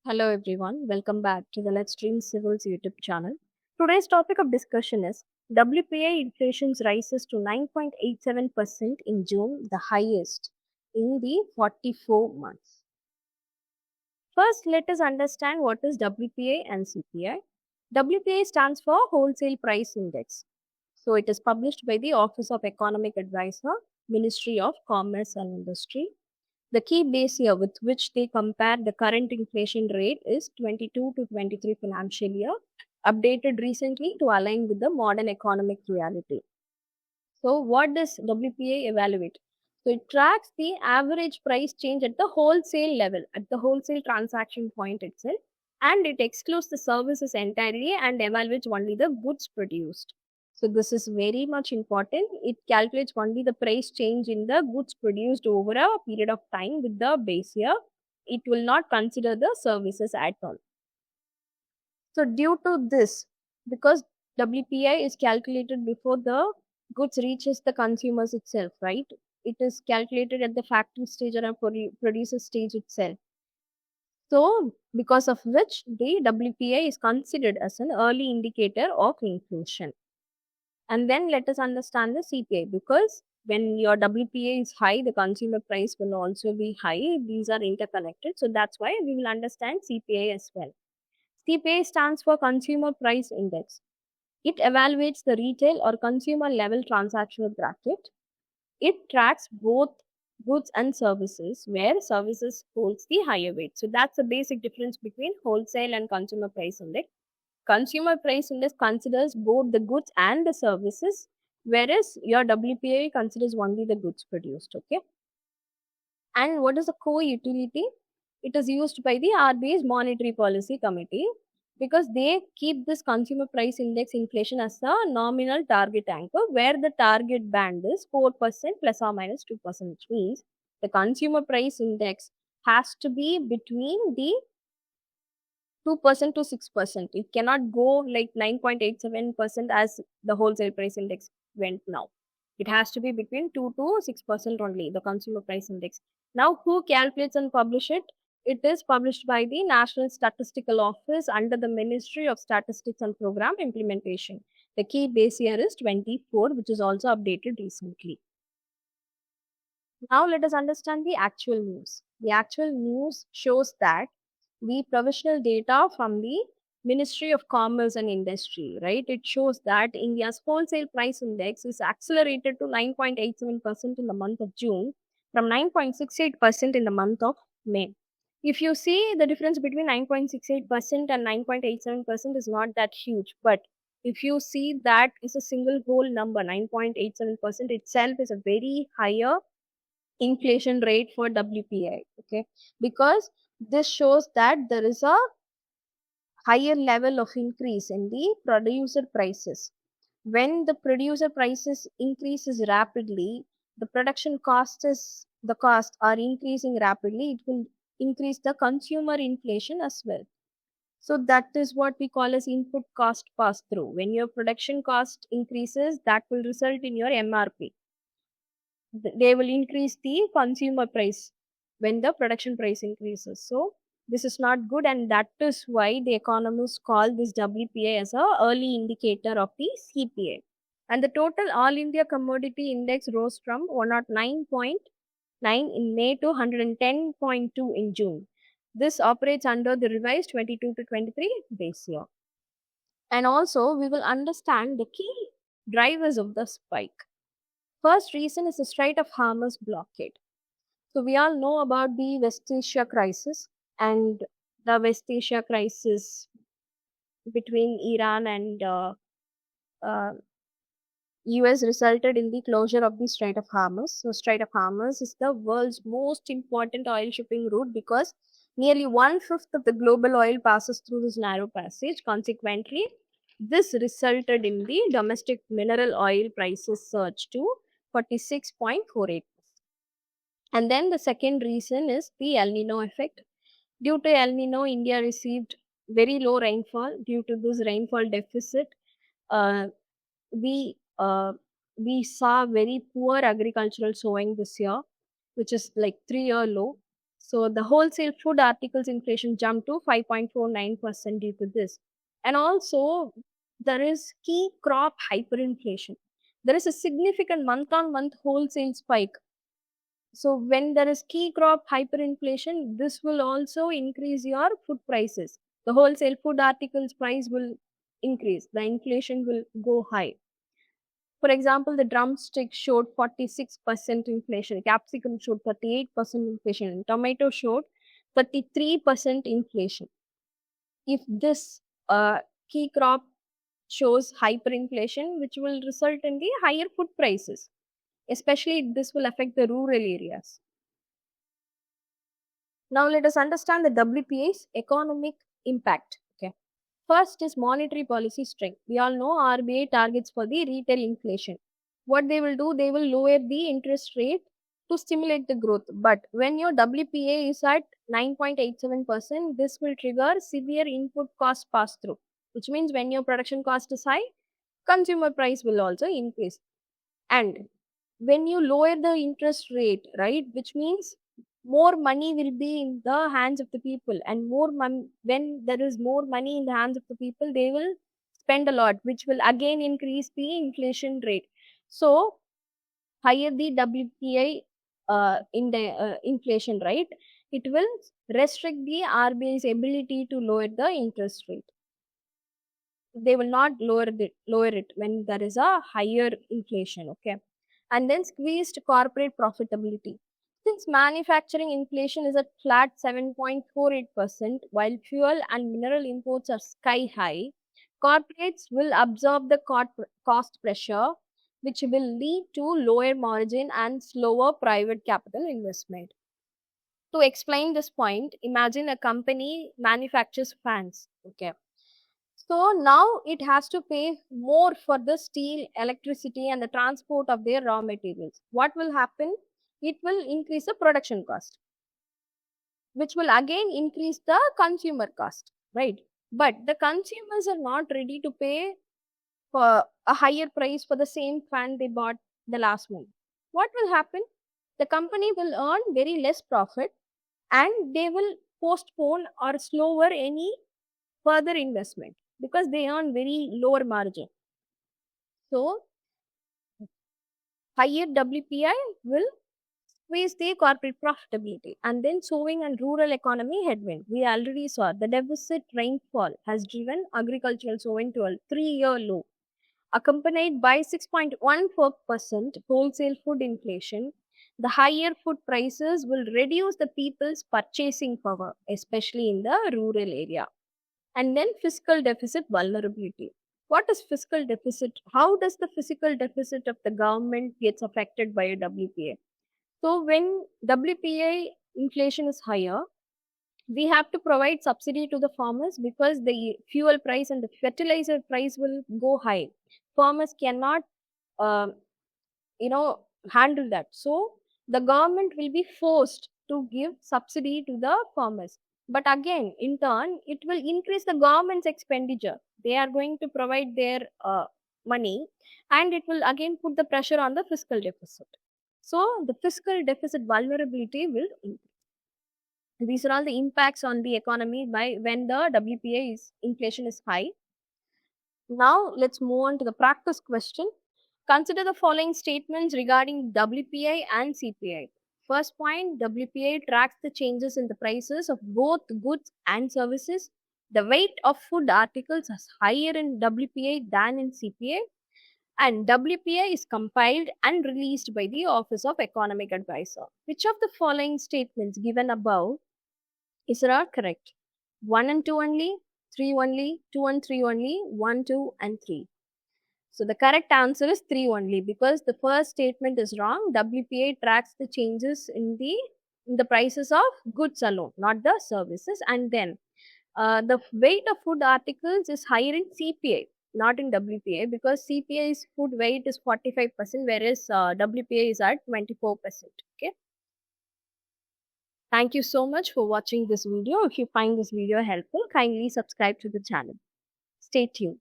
Hello everyone, welcome back to the Let's Dream Civils YouTube channel. Today's topic of discussion is WPI inflation rises to 9.87% in June, the highest in the 44 months. First, let us understand what is WPI and CPI. WPI stands for Wholesale Price Index. So it is published by the Office of Economic Advisor, Ministry of Commerce and Industry. The key base year with which they compare the current inflation rate is 22 to 23 financial year, updated recently to align with the modern economic reality. So, what does WPA evaluate? So, it tracks the average price change at the wholesale level, at the wholesale transaction point itself, and it excludes the services entirely and evaluates only the goods produced. So, this is very much important. It calculates only the price change in the goods produced over a period of time with the base year. It will not consider the services at all. So, due to this, because WPI is calculated before the goods reaches the consumers itself, right? It is calculated at the factory stage or a producer stage itself. So, because of which the WPI is considered as an early indicator of inflation. And then let us understand the CPI, because when your WPI is high, the consumer price will also be high. These are interconnected. So that's why we will understand CPI as well. CPI stands for Consumer Price Index. It evaluates the retail or consumer level transactional bracket. It tracks both goods and services, where services holds the higher weight. So that's the basic difference between wholesale and consumer price index. Consumer price index considers both the goods and the services, whereas your WPI considers only the goods produced. Okay. And what is the core utility? It is used by the RBI's Monetary Policy Committee because they keep this consumer price index inflation as a nominal target anchor, where the target band is 4% plus or minus 2%, which means the consumer price index has to be between the 2% to 6%. It cannot go like 9.87% as the wholesale price index went now. It has to be between 2 to 6% only, the consumer price index. Now, who calculates and publish it? It is published by the National Statistical Office under the Ministry of Statistics and Program Implementation. The key base year is 24, which is also updated recently. Now, let us understand the actual news. The actual news shows that the provisional data from the Ministry of Commerce and Industry, right? It shows that India's wholesale price index is accelerated to 9.87% in the month of June from 9.68% in the month of May. If you see, the difference between 9.68% and 9.87% is not that huge, but if you see that is a single whole number, 9.87% itself is a very higher inflation rate for WPI. Okay, because this shows that there is a higher level of increase in the producer prices. When the producer prices increases rapidly, the production costs are increasing rapidly, it will increase the consumer inflation as well. So that is what we call as input cost pass through. When your production cost increases, that will result in your MRP. They will increase the consumer price when the production price increases. So this is not good, and that is why the economists call this WPI as a early indicator of the CPI. And the total all India commodity index rose from 109.9 in May to 110.2 in June. This operates under the revised 22 to 23 base year. And also we will understand the key drivers of the spike. First reason is the Strait of Hormuz blockade. So we all know about the West Asia crisis, and the West Asia crisis between Iran and US resulted in the closure of the Strait of Hormuz. So Strait of Hormuz is the world's most important oil shipping route because nearly 1/5 of the global oil passes through this narrow passage. Consequently, this resulted in the domestic mineral oil prices surge to 46.48. And then the second reason is the El Nino effect. Due to El Nino, India received very low rainfall. Due to this rainfall deficit, uh, we uh, we saw very poor agricultural sowing this year, which is like 3-year low. So the wholesale food articles inflation jumped to 5.49% due to this. And also, there is key crop hyperinflation. There is a significant month on month wholesale spike. So when there is key crop hyperinflation, this will also increase your food prices. The wholesale food articles price will increase. The inflation will go high. For example, the drumstick showed 46% inflation, capsicum showed 38% inflation, and tomato showed 33% inflation. If this key crop shows hyperinflation, which will result in the higher food prices, especially this will affect the rural areas. Now let us understand the WPA's economic impact. Okay. First is monetary policy strength. We all know RBI targets for the retail inflation. What they will do, they will lower the interest rate to stimulate the growth. But when your WPA is at 9.87%, this will trigger severe input cost pass through, which means when your production cost is high, consumer price will also increase. And when you lower the interest rate, right, which means more money will be in the hands of the people, and when there is more money in the hands of the people, they will spend a lot, which will again increase the inflation rate. So higher the WPI in the inflation rate, it will restrict the RBI's ability to lower the interest rate. They will not lower it when there is a higher inflation. Okay. And then squeezed corporate profitability. Since manufacturing inflation is at flat 7.48%, while fuel and mineral imports are sky high, corporates will absorb the cost pressure, which will lead to lower margin and slower private capital investment. To explain this point, imagine a company manufactures fans. Okay. So now it has to pay more for the steel, electricity, and the transport of their raw materials. What will happen? It will increase the production cost, which will again increase the consumer cost, right? But the consumers are not ready to pay for a higher price for the same fan they bought the last month. What will happen? The company will earn very less profit, and they will postpone or slower any further investment because they earn very lower margin. So higher WPI will squeeze the corporate profitability. And then sowing and rural economy headwind. We already saw the deficit rainfall has driven agricultural sowing to a 3-year low, accompanied by 6.14% wholesale food inflation. The higher food prices will reduce the people's purchasing power, especially in the rural area. And then fiscal deficit vulnerability. What is fiscal deficit? How does the fiscal deficit of the government gets affected by a WPA? So when WPA inflation is higher, we have to provide subsidy to the farmers because the fuel price and the fertilizer price will go high. Farmers cannot, uh, handle that. So the government will be forced to give subsidy to the farmers. But again, in turn, it will increase the government's expenditure. They are going to provide their money, and it will again put the pressure on the fiscal deficit. So the fiscal deficit vulnerability will increase. These are all the impacts on the economy by when the WPA inflation is high. Now let's move on to the practice question. Consider the following statements regarding WPI and CPI. First point, WPI tracks the changes in the prices of both goods and services. The weight of food articles is higher in WPI than in CPI, and WPI is compiled and released by the Office of Economic Advisor. Which of the following statements given above is correct? 1 and 2 only, 3 only, 2 and 3 only, 1, 2 and 3. So the correct answer is 3 only, because the first statement is wrong. WPI tracks the changes in the prices of goods alone, not the services. And then the weight of food articles is higher in CPI, not in WPI, because CPI's food weight is 45%, whereas WPI is at 24%. Okay. Thank you so much for watching this video. If you find this video helpful, kindly subscribe to the channel. Stay tuned.